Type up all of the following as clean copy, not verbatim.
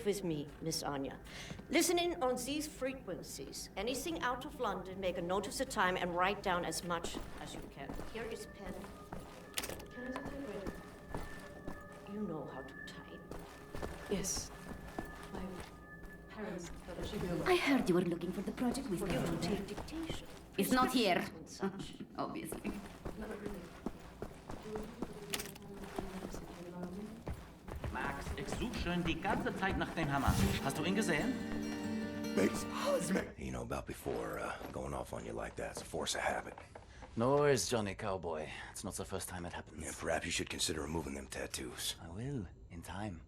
with me, Miss Anya. Listen in on these frequencies. Anything out of London, make a note of the time and write down as much as you can. Here is pen. Pen is ready. You know how to type. Yes. My parents thought I should go. I heard you were looking for the project with For you to take dictation. It's not here. And such. Obviously. Not really. Max, ich suche schon die ganze Zeit nach dem Hammer. Hast du ihn gesehen? You know, about before going off on you like that's a force of habit. No worries, Johnny Cowboy. It's not the first time it happens. Yeah, perhaps you should consider removing them tattoos. I will, in time.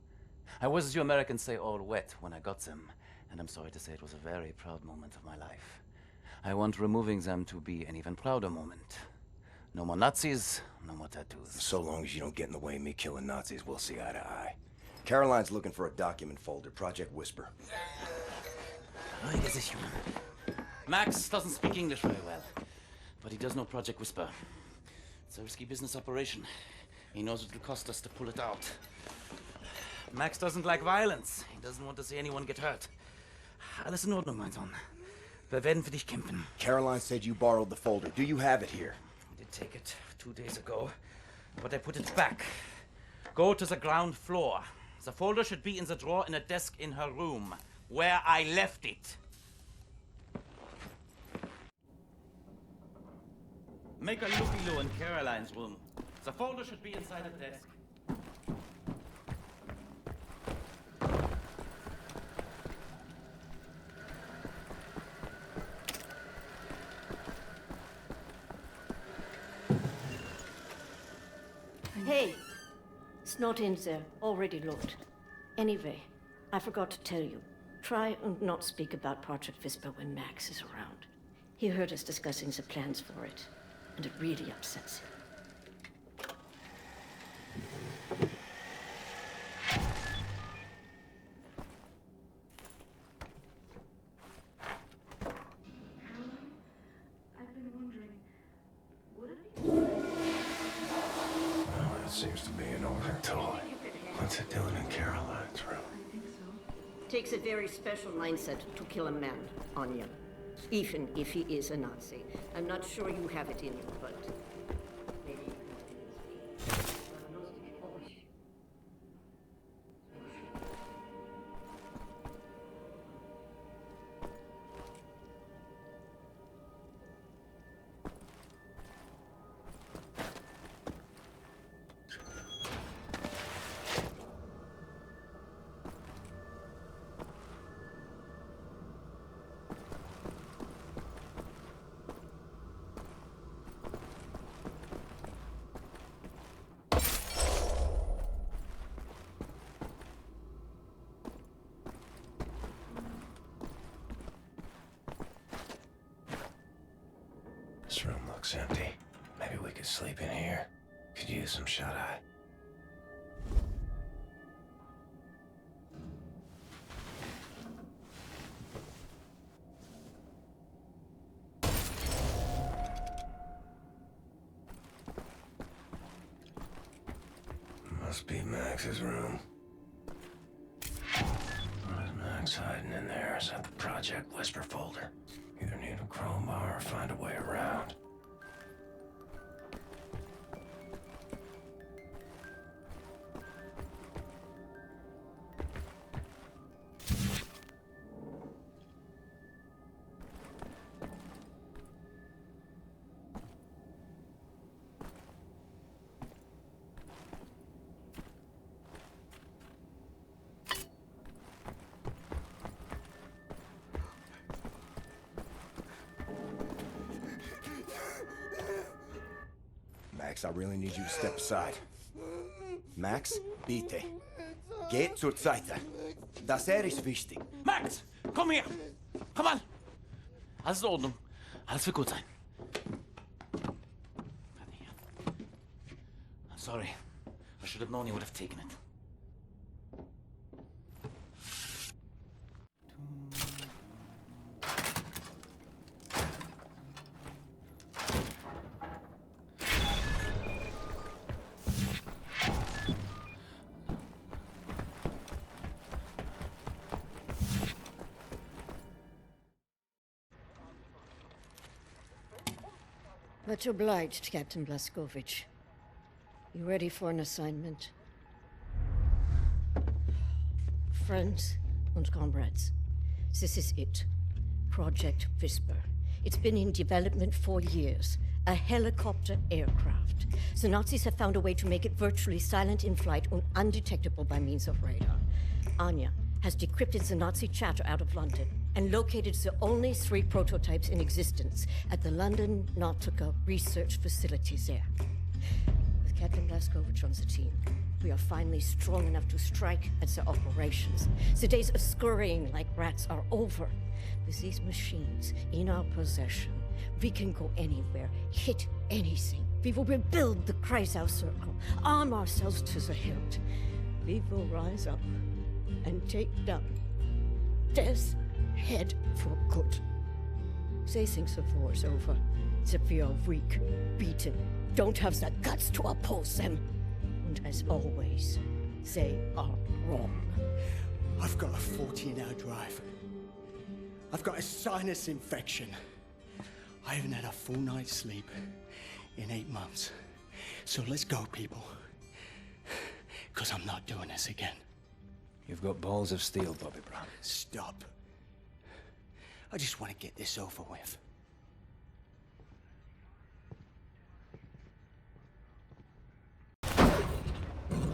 I was, as you Americans say, all wet when I got them. And I'm sorry to say it was a very proud moment of my life. I want removing them to be an even prouder moment. No more Nazis, no more tattoos. So long as you don't get in the way of me killing Nazis, we'll see eye to eye. Caroline's looking for a document folder, Project Whisper. Max doesn't speak English very well, but he does know Project Whisper. It's a risky business operation. He knows what it'll cost us to pull it out. Max doesn't like violence. He doesn't want to see anyone get hurt. Alles in Ordnung, mein Sohn. Wir werden für dich kämpfen. Caroline said you borrowed the folder. Do you have it here? I did take it 2 days ago, but I put it back. Go to the ground floor. The folder should be in the drawer in a desk in her room, where I left it. Make a looky-loo in Caroline's room. The folder should be inside the desk. Hey, it's not in there. Already looked. Anyway, I forgot to tell you. Try and not speak about Project Whisper when Max is around. He heard us discussing the plans for it, and it really upsets him. I've been wondering, would it be... Well, it seems to be an older toy. What's it doing in Caroline's room? I think so. Takes a very special mindset to kill a man, Anya. Even if he is a Nazi. I'm not sure you have it in you, but maybe you can. This room looks empty. Maybe we could sleep in here. Could use some shut-eye. Must be Max's room. What is Max hiding in there? Is that the Project Whisper folder? Either need a crowbar or find a way around. Max, I really need you to step aside. Max, bitte. Geh zur Seite. Das ist wichtig. Max, komm her! Komm an! Alles in Ordnung. Alles wird gut sein. I'm sorry. I should have known you would have taken it. Much obliged, Captain Blazkowicz. You ready for an assignment? Friends and comrades, this is it. Project Whisper. It's been in development for years. A helicopter aircraft. The Nazis have found a way to make it virtually silent in flight and undetectable by means of radar. Anya has decrypted the Nazi chatter out of London and located the only 3 prototypes in existence at the London Nautica research facilities there. With Captain Blazkowicz on the team, we are finally strong enough to strike at the operations. The days of scurrying like rats are over. With these machines in our possession, we can go anywhere, hit anything. We will rebuild the Kreisau Circle, arm ourselves to the hilt. We will rise up and take down Death's Head for good. They think the war's over, that we are weak, beaten, don't have the guts to oppose them. And as always, they are wrong. I've got a 14-hour drive. I've got a sinus infection. I haven't had a full night's sleep in 8 months. So let's go, people. Because I'm not doing this again. You've got balls of steel, Bobby Brown. Stop. I just want to get this over with.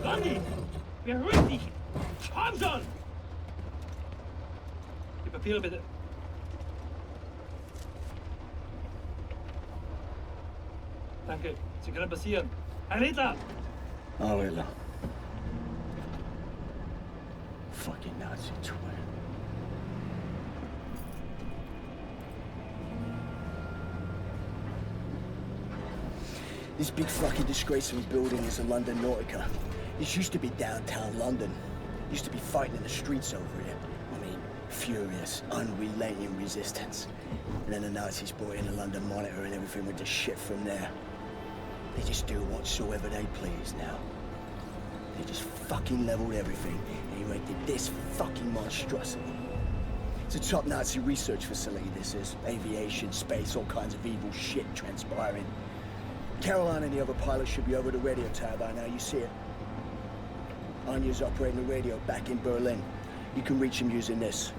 Ronny! Beruhig dich! Komm schon! Die Papiere bitte. Danke, Sie können passieren. Herr Ritter! Oh, Hitler. Fucking Nazi twin. This big fucking disgrace of a building is the London Nautica. This used to be downtown London. Used to be fighting in the streets over here. I mean, furious, unrelenting resistance. And then the Nazis brought in the London Monitor and everything went to shit from there. They just do whatsoever they please now. They just fucking leveled everything and erected this fucking monstrosity. It's a top Nazi research facility, this is. Aviation, space, all kinds of evil shit transpiring. Caroline and the other pilots should be over the radio tower by now, you see it. Anya's operating the radio back in Berlin. You can reach him using this.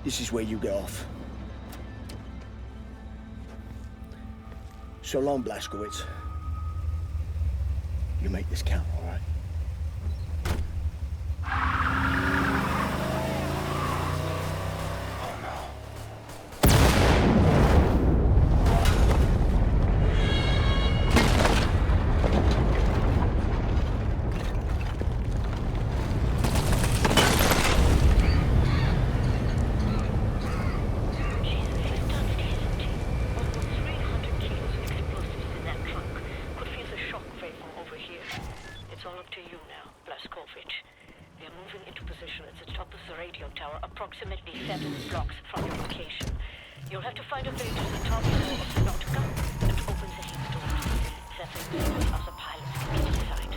This is where you get off. So long, Blazkowicz. You make this count, all right? Approximately 7 blocks from your location. You'll have to find a way to the top floor of the Nautica and open the heat doors. That will be other pilots inside.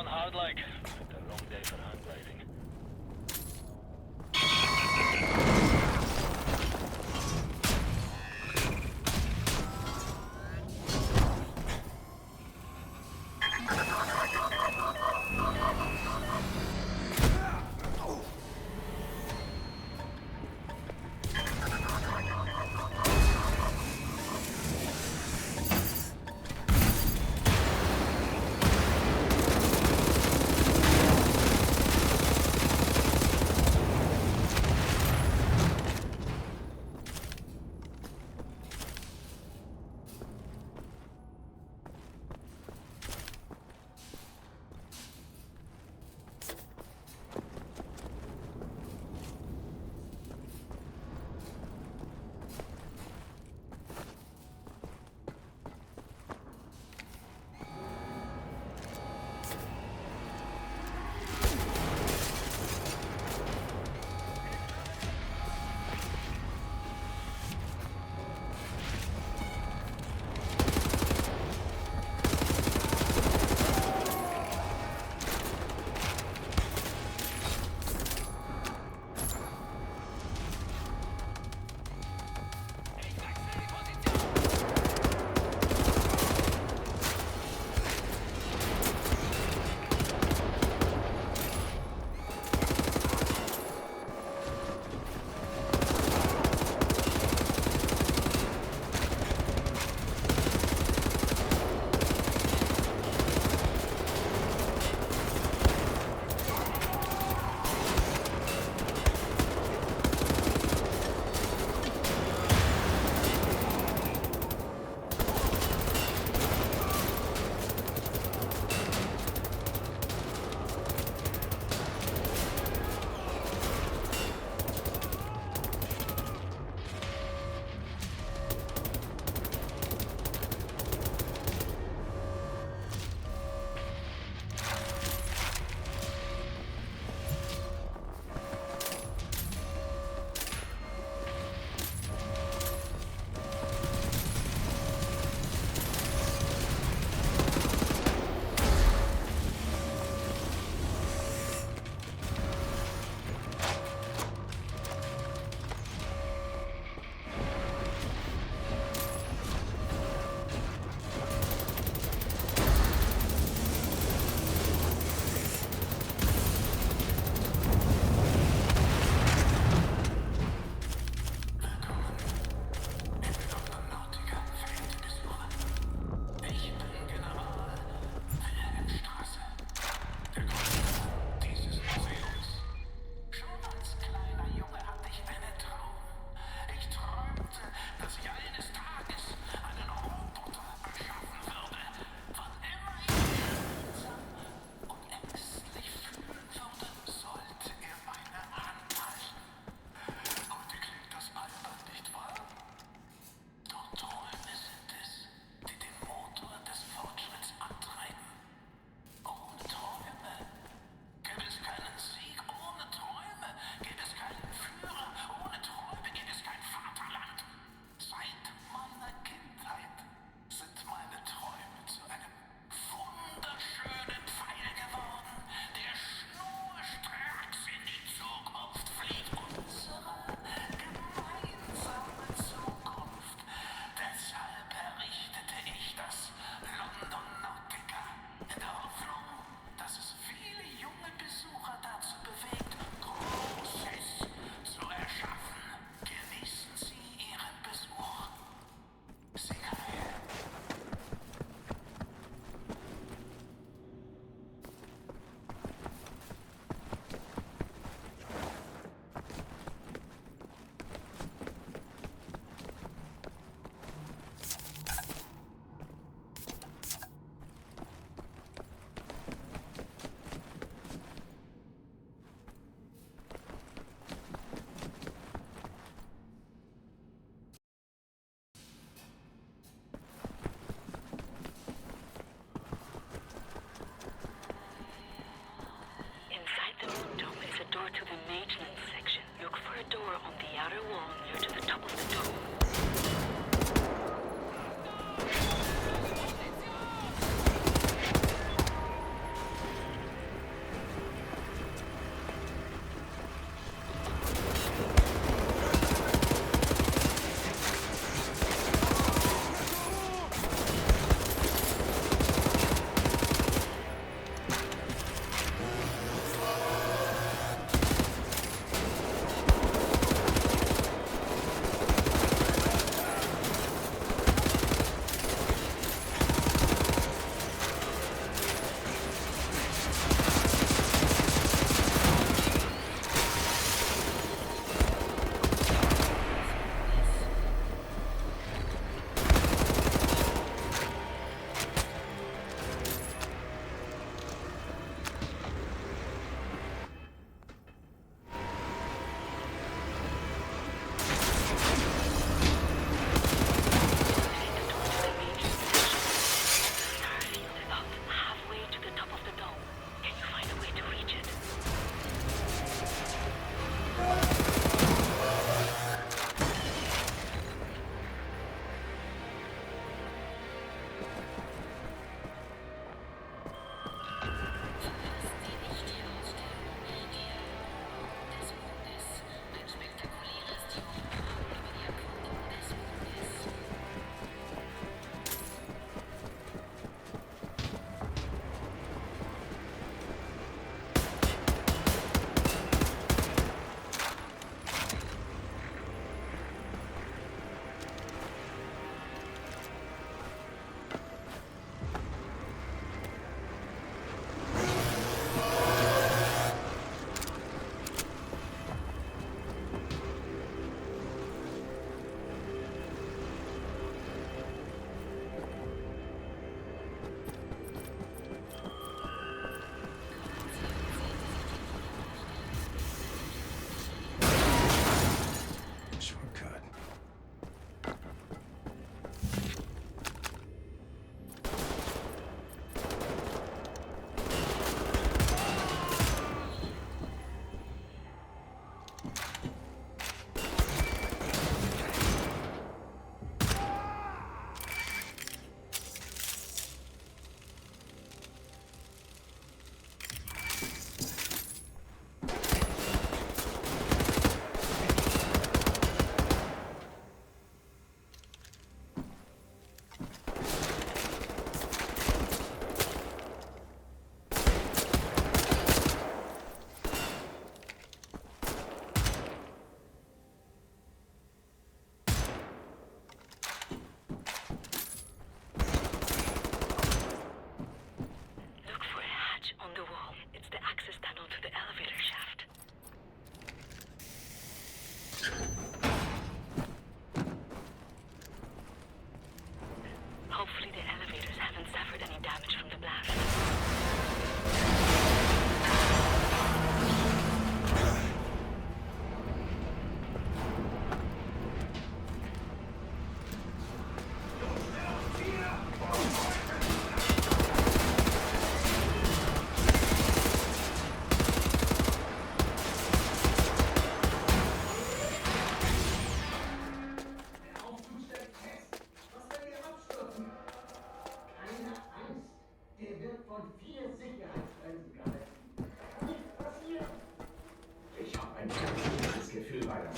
on hard like. It's a long day for hand gliding. to the maintenance section. Look for a door on the outer wall near to the top of the dome. weiter.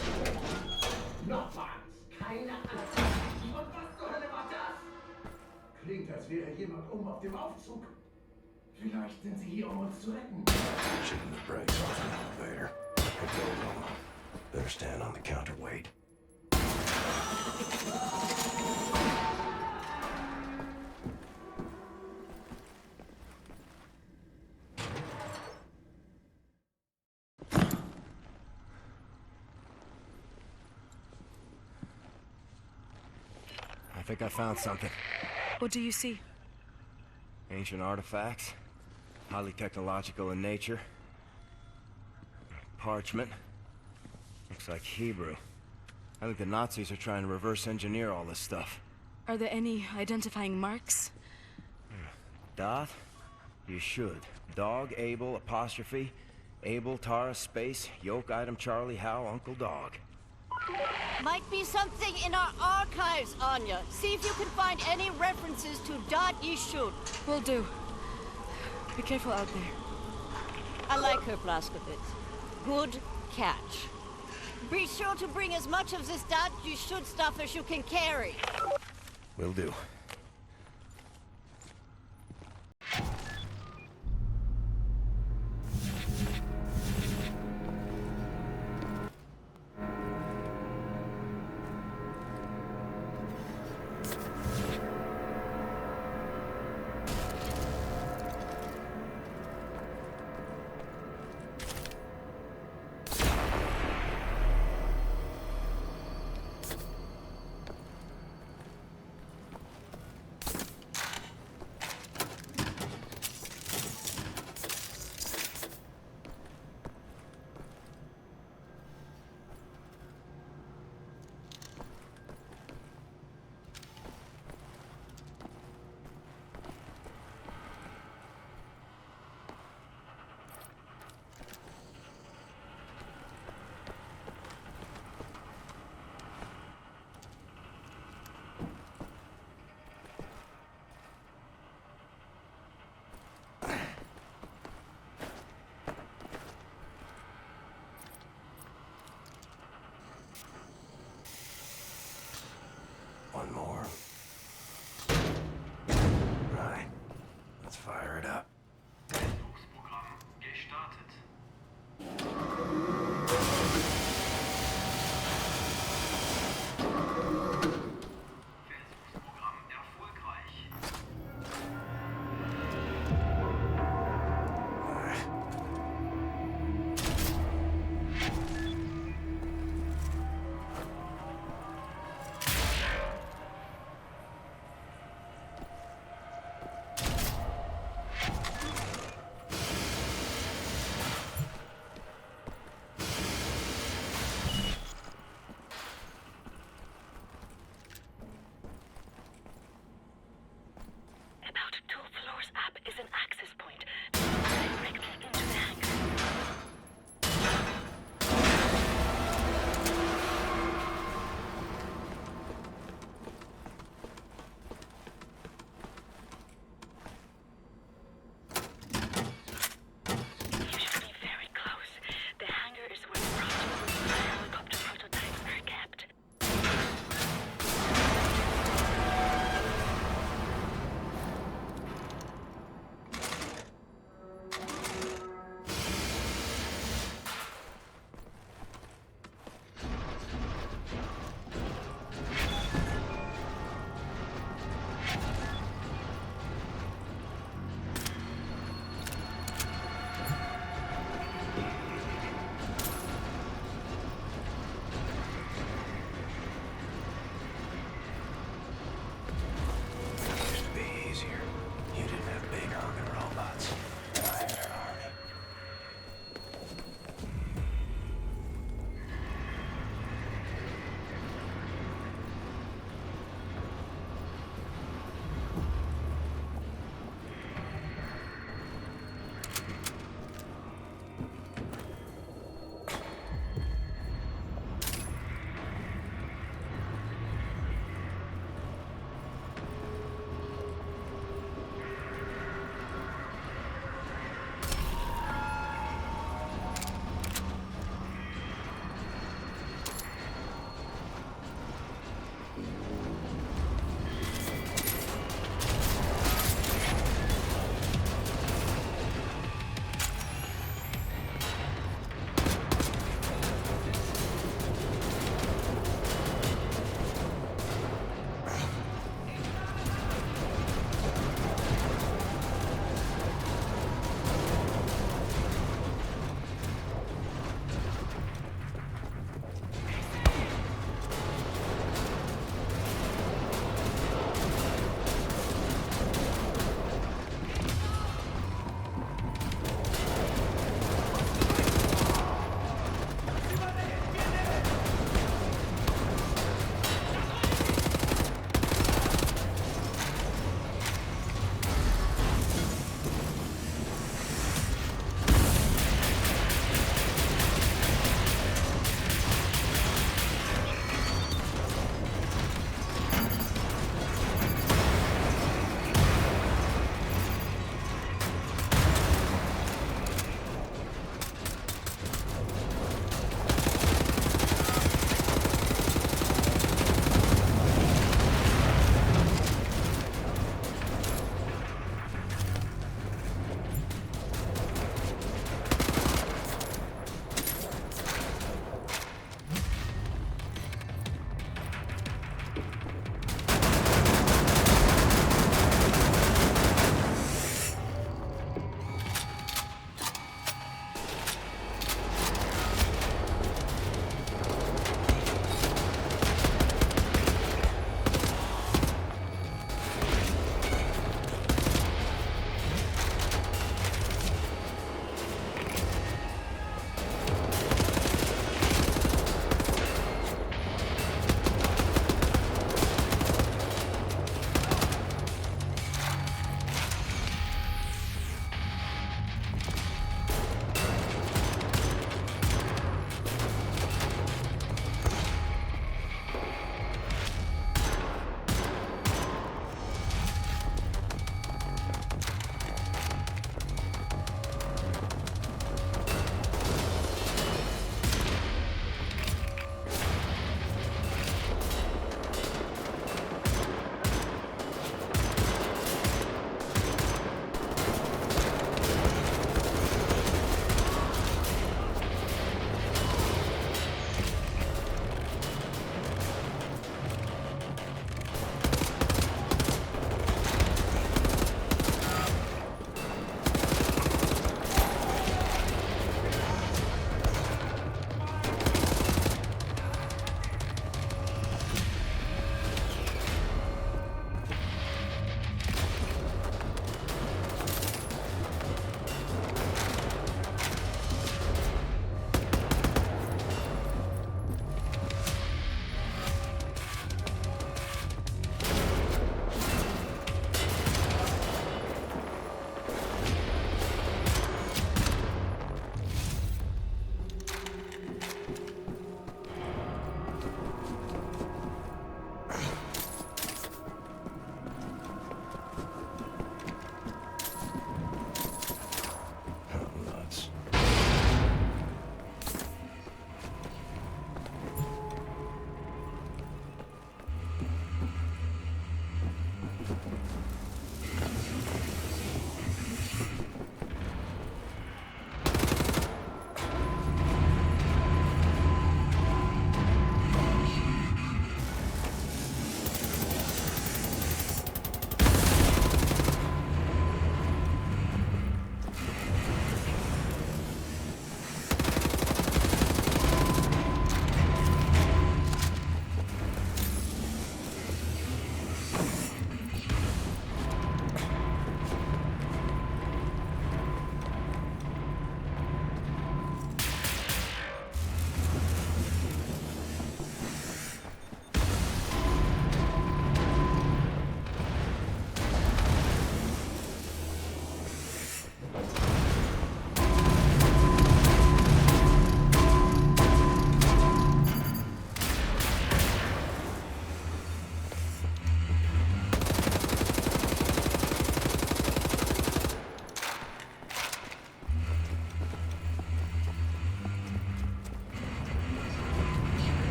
Nochmals, keine Angst. Und was zur Hölle war das? Klingt, als wäre jemand oben auf dem Aufzug. Vielleicht sind sie hier, um uns zu retten. Shooting the brakes off an elevator. It goes on. Better stand on the counterweight. I think I found something. What do you see? Ancient artifacts. Highly technological in nature. Parchment. Looks like Hebrew. I think the Nazis are trying to reverse engineer all this stuff. Are there any identifying marks? Dot? You should. Dog, Abel, apostrophe. Abel, Tara, space, yoke, item, Charlie, Hal, Uncle Dog. Might be something in our archives, Anya. See if you can find any references to Dot Yishud. Will do. Be careful out there. I like her, Blazkowicz. Good catch. Be sure to bring as much of this Dot Yishud stuff as you can carry. Will do.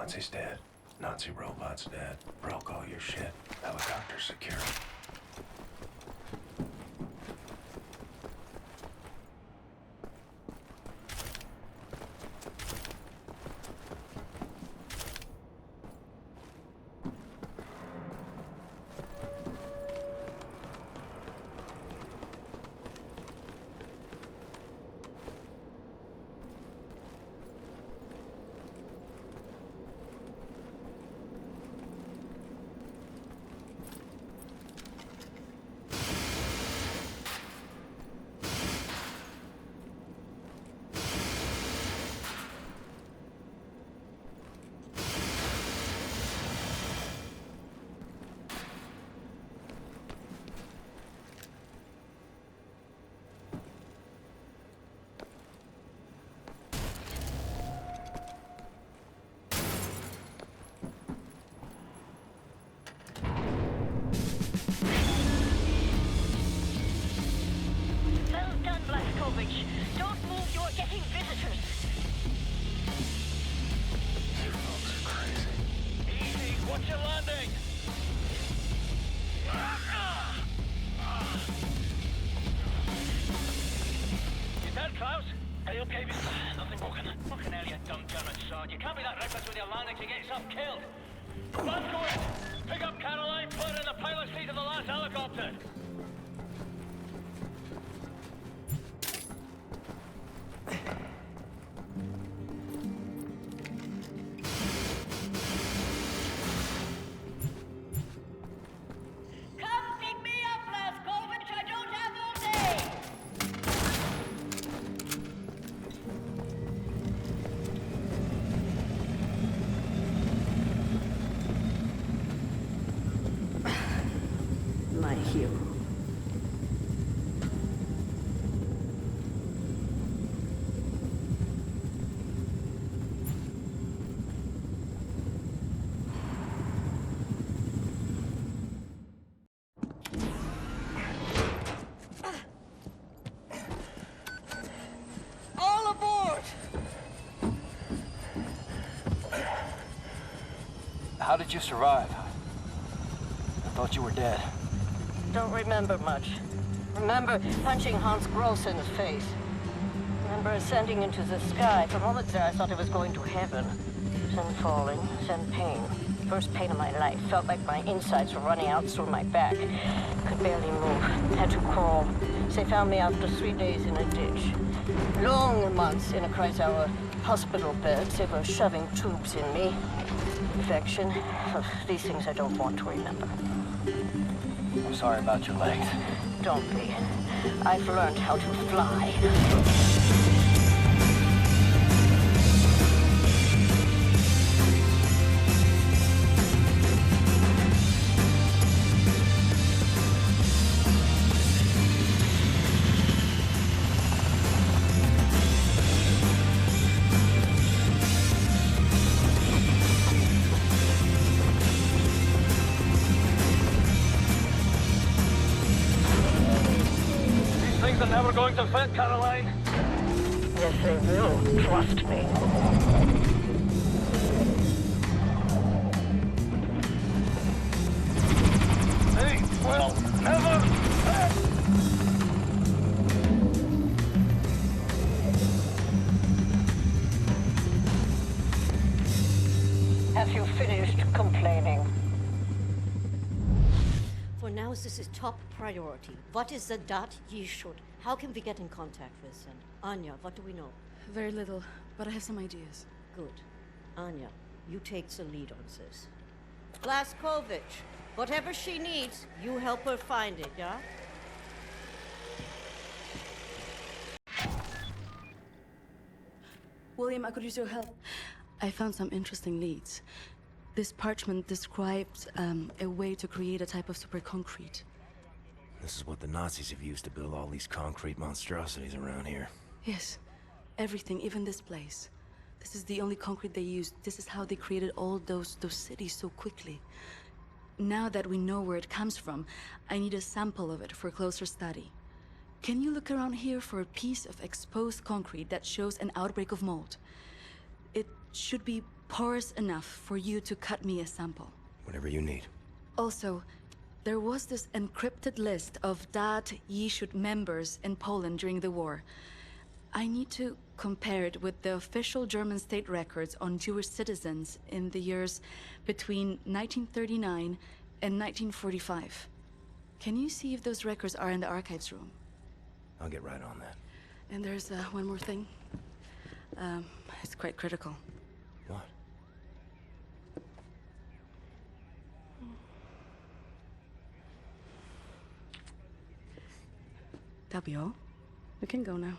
Nazi's dead. Nazi robot's dead. Broke all your shit. Helicopter secure. Don't move, you're getting visitors. You folks are crazy. Easy, watch your landing. You dead, Klaus? Are you okay? Nothing broken. Fucking hell, you dumb German sod. You can't be that reckless with your landing to get yourself killed. Let's go in. Pick up Caroline, put her in the pilot seat of the last helicopter. My hero. All aboard! How did you survive? I thought you were dead. Don't remember much. Remember punching Hans Gross in the face. Remember ascending into the sky. For moments there, I thought I was going to heaven. Then falling, then pain. First pain of my life. Felt like my insides were running out through my back. Could barely move. Had to crawl. They found me after 3 days in a ditch. Long months in a KORSAIR hospital bed. They were shoving tubes in me. Infection. These things I don't want to remember. I'm sorry about your legs. Don't be. I've learned how to fly. Things are never going to fit, Caroline. Yes, they will. Trust me. They will never fit. Have you finished complaining? For now, this is top priority. What is the dot ye should? How can we get in contact with them? Anya, what do we know? Very little, but I have some ideas. Good. Anya, you take the lead on this. Blaskovich, whatever she needs, you help her find it, yeah? William, I could use your help. I found some interesting leads. This parchment describes a way to create a type of super concrete. This is what the Nazis have used to build all these concrete monstrosities around here. Yes, everything, even this place. This is the only concrete they used. This is how they created all those cities so quickly. Now that we know where it comes from, I need a sample of it for closer study. Can you look around here for a piece of exposed concrete that shows an outbreak of mold? It should be porous enough for you to cut me a sample. Whatever you need. Also, there was this encrypted list of Dat Yishud members in Poland during the war. I need to compare it with the official German state records on Jewish citizens in the years between 1939 and 1945. Can you see if those records are in the archives room? I'll get right on that. And there's one more thing. It's quite critical. What? That'll be all. We can go now.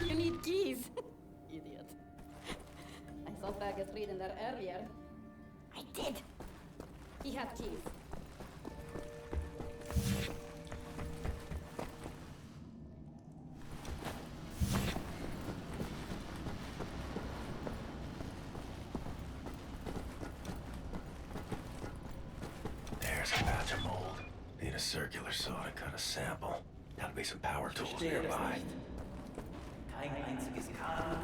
You need keys. Idiot. I saw Fergus reading there earlier. I did. He had keys. There's a batch of mold. Need a circular saw to cut a sample. Gotta be some power tools nearby. Kein einziges Kabel.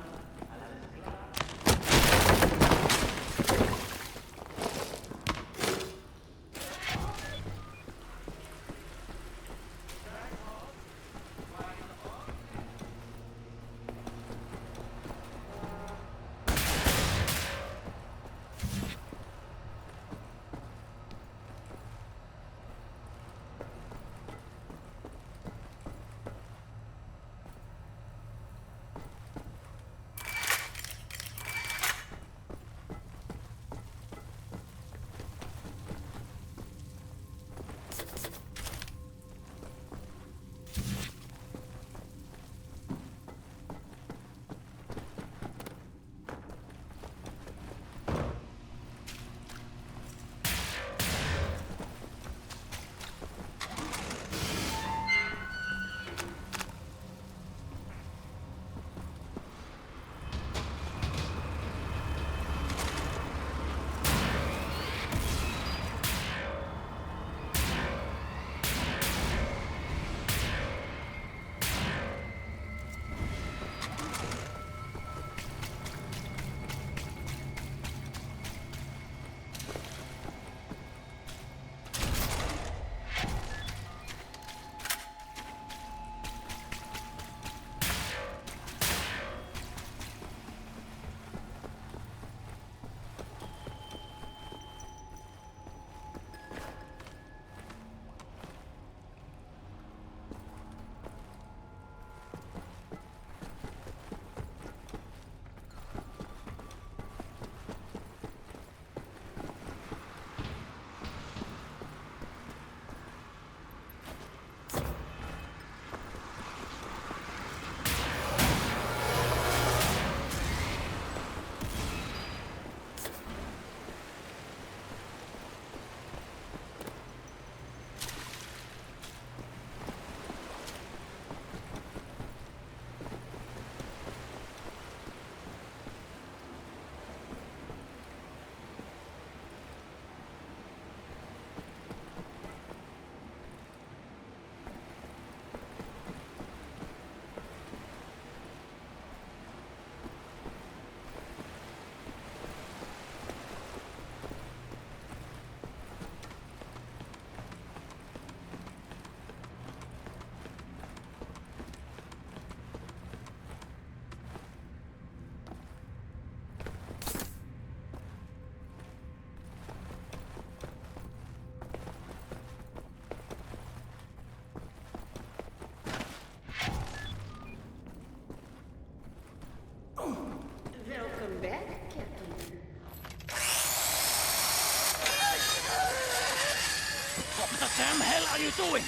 you doing?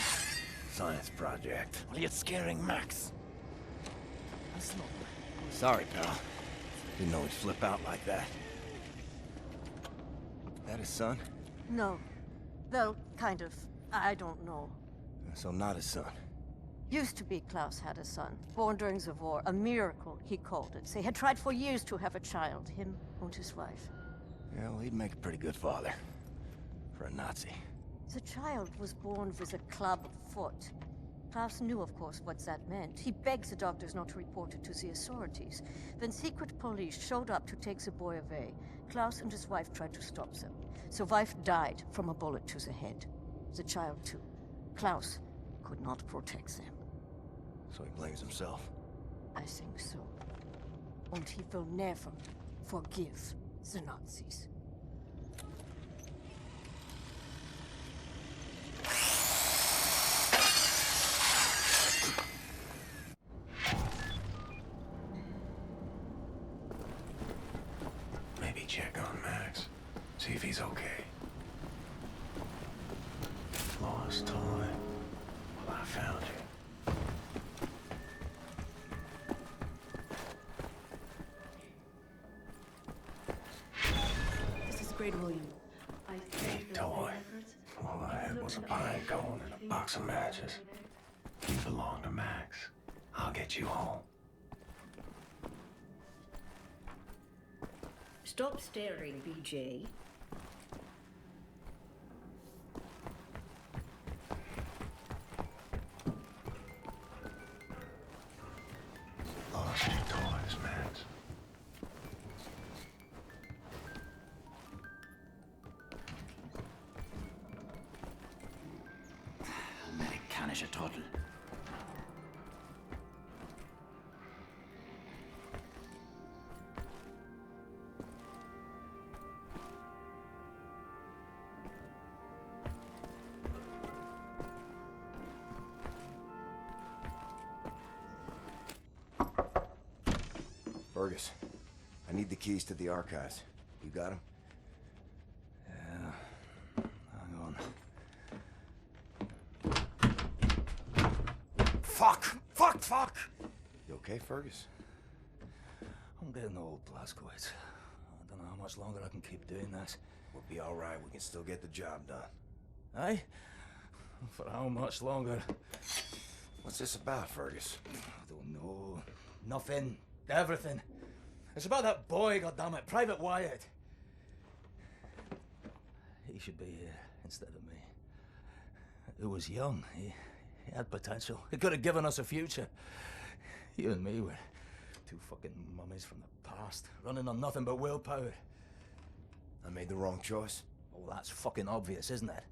Science project. Well, you're scaring Max. Sorry, pal. Didn't know he'd flip out like that. That his son? No. Well, kind of. I don't know. So not his son. Used to be Klaus had a son, born during the war. A miracle, he called it. They had tried for years to have a child, him and his wife. Yeah, well, he'd make a pretty good father. For a Nazi. The child was born with a club foot. Klaus knew, of course, what that meant. He begged the doctors not to report it to the authorities. When secret police showed up to take the boy away, Klaus and his wife tried to stop them. The wife died from a bullet to the head. The child, too. Klaus could not protect them. So he blames himself. I think so. And he will never forgive the Nazis. Maybe check on Max. See if he's okay. Lost toy. Well, I found you. This is great, William. Hey, toy. All I had was a pine cone and a box of matches. You belong to Max. I'll get you home. Stop staring, BJ. Lost your toys, Max. Amerikanische Trottel. Fergus, I need the keys to the archives. You got them? Yeah. Hang on. Fuck! Fuck! Fuck! You okay, Fergus? I'm getting old, Blazkowicz. I don't know how much longer I can keep doing this. We'll be all right. We can still get the job done. Aye? For how much longer? What's this about, Fergus? I don't know. Nothing. Everything. It's about that boy, goddammit, Private Wyatt. He should be here instead of me. He was young. He had potential. He could have given us a future. You and me were two fucking mummies from the past, running on nothing but willpower. I made the wrong choice. Oh, that's fucking obvious, isn't it?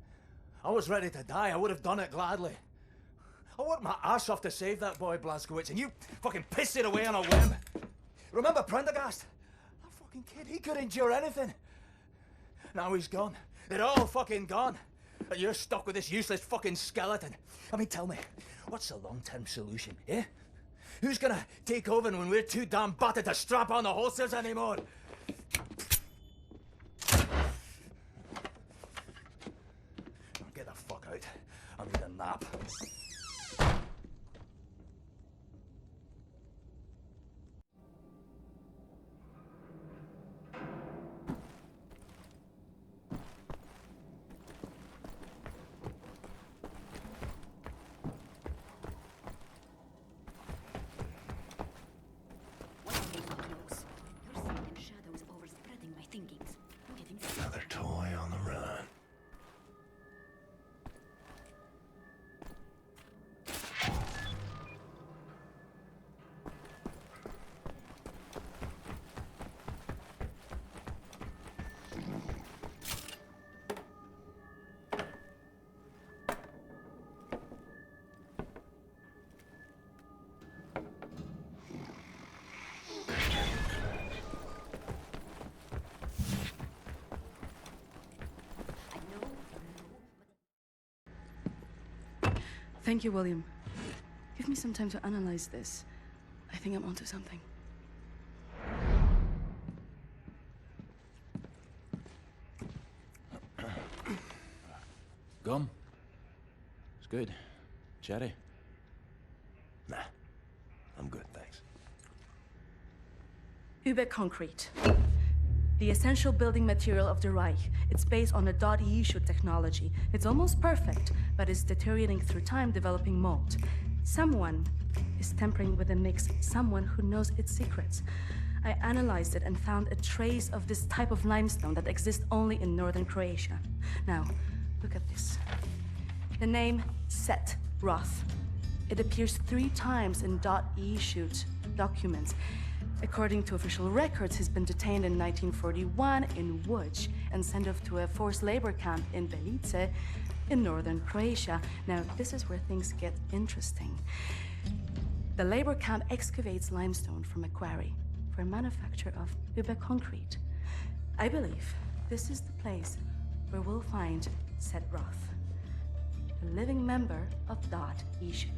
I was ready to die. I would have done it gladly. I worked my ass off to save that boy, Blazkowicz, and you fucking pissed it away on a whim. Remember Prendergast? That fucking kid, he could endure anything. Now he's gone. They're all fucking gone. And you're stuck with this useless fucking skeleton. I mean, tell me, what's the long-term solution, eh? Who's gonna take over when we're too damn battered to strap on the holsters anymore? Get the fuck out. I need a nap. Another toy on the run. Thank you, William. Give me some time to analyze this. I think I'm onto something. Gum? It's Good. Chatty? Nah, I'm good, thanks. Concrete. The essential building material of the Reich. It's based on a .EU technology. It's almost perfect, but it's deteriorating through time, developing mold. Someone is tampering with the mix, someone who knows its secrets. I analyzed it and found a trace of this type of limestone that exists only in northern Croatia. Now, look at this. The name Set Roth. It appears 3 times in .EU documents. According to official records, he's been detained in 1941 in Łódź and sent off to a forced labor camp in Belice in northern Croatia. Now, this is where things get interesting. The labor camp excavates limestone from a quarry for manufacture of concrete. I believe this is the place where we'll find Set Roth, a living member of .EU.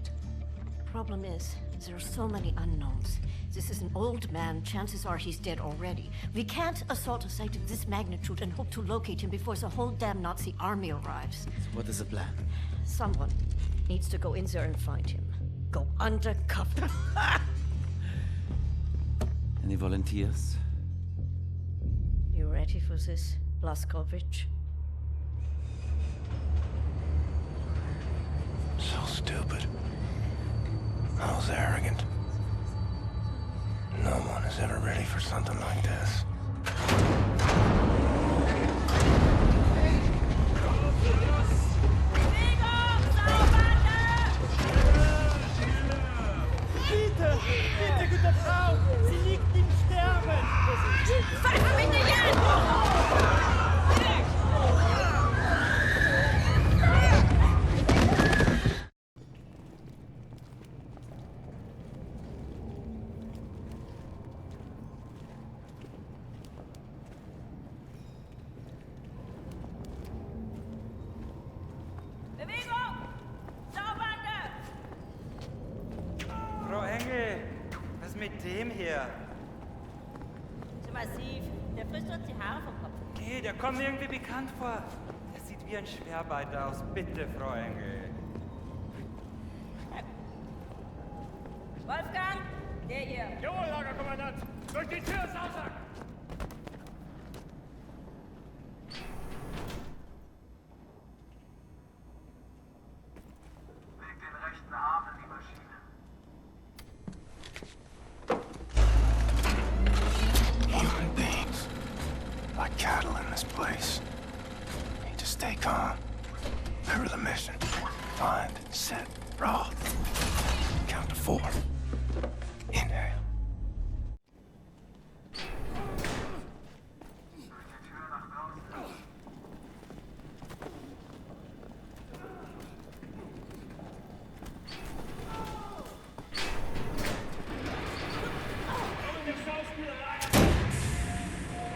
Problem is, there are so many unknowns. This is an old man. Chances are he's dead already. We can't assault a site of this magnitude and hope to locate him before the whole damn Nazi army arrives. So what is the plan? Someone needs to go in there and find him. Go undercover. Any volunteers? You ready for this, Blazkowicz? So stupid. I was arrogant. No one is ever ready for something like this. Bitte! Bitte, gute Frau! Sie liegt im Sterben! Frau Engel, was ist mit dem hier? Zu massiv. Der frisst uns die Haare vom Kopf. Nee, der kommt mir irgendwie bekannt vor. Der sieht wie ein Schwerbeiter aus. Bitte, Frau Engel. Wolfgang, der hier. Jawohl, Lagerkommandant! Durch die Tür, Sausack! Leg den rechten Arm in die Maschine. Human beings. Like cattle in this place. Need to stay calm. Remember the mission. Find, set, Roth. Count to 4. Inhale.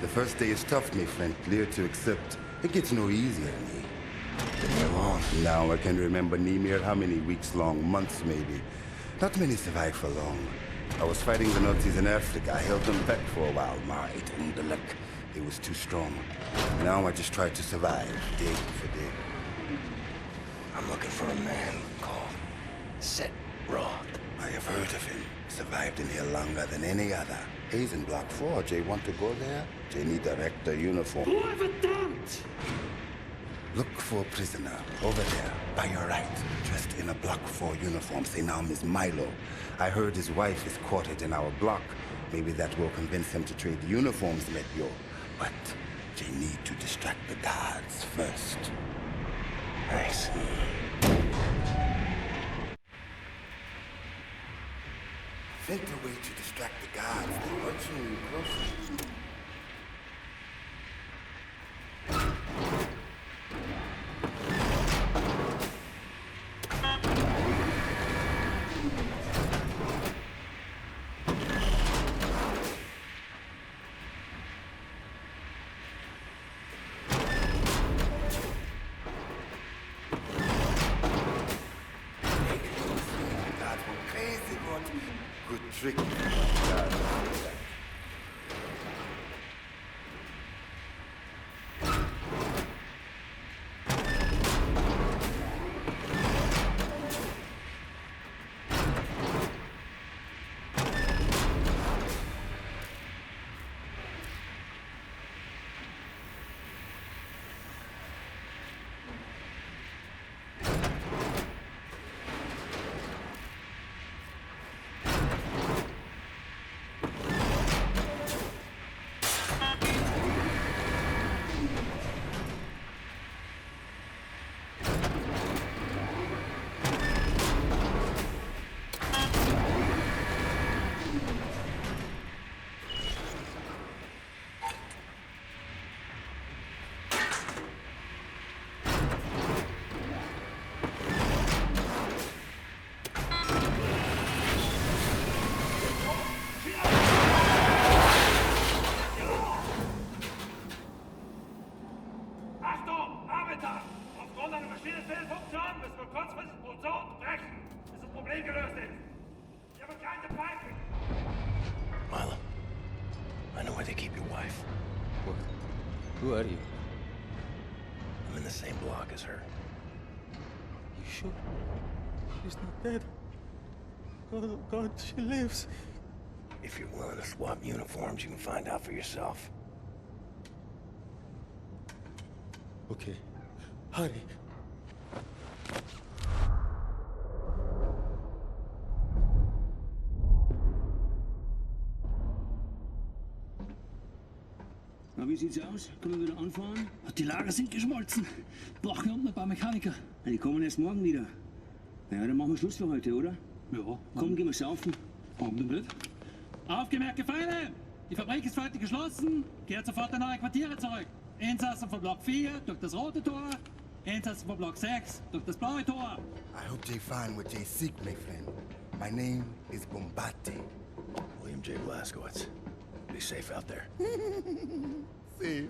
The first day is tough, my friend. Clear to accept. It gets no easier, me. Now I can remember near how many weeks long, months maybe. Not many survive for long. I was fighting the Nazis in Africa. I held them back for a while. My intellect, it was too strong. Now I just try to survive, day for day. I'm looking for a man called Set Roth. I have heard of him. Survived in here longer than any other. He's in Block 4. Jay want to go there? Jay need a rector uniform. Verdammt! Look for a prisoner over there, by your right, dressed in a Block 4 uniform. Say now, Miss Milo. I heard his wife is quartered in our block. Maybe that will convince him to trade uniforms, Metyo. But they need to distract the guards first. Nice. Think the way to distract the guards. They're watching you closely. Good trick. Milo, I know where they keep your wife. What? Who are you? I'm in the same block as her. You sure? She's not dead. Oh, God, she lives. If you're willing to swap uniforms, you can find out for yourself. Okay. Hurry. Na, wie sieht's aus? Können wir wieder anfahren? Die Lager sind geschmolzen. Brauchen unten ein paar Mechaniker. Ja, die kommen erst morgen wieder. Ja, dann machen wir Schluss für heute, oder? Ja. Komm, gehen wir saufen. Warum denn nicht? Aufgemerkt, Gefangene! Die Fabrik ist für heute geschlossen. Kehrt sofort in eure Quartiere zurück. Insassen von Block 4 durch das rote Tor. Insassen von Block 6 durch das blaue Tor. I hope they find what they seek, my friend. My name is Bombate. William J. Blazkowicz. Be safe out there. Safe.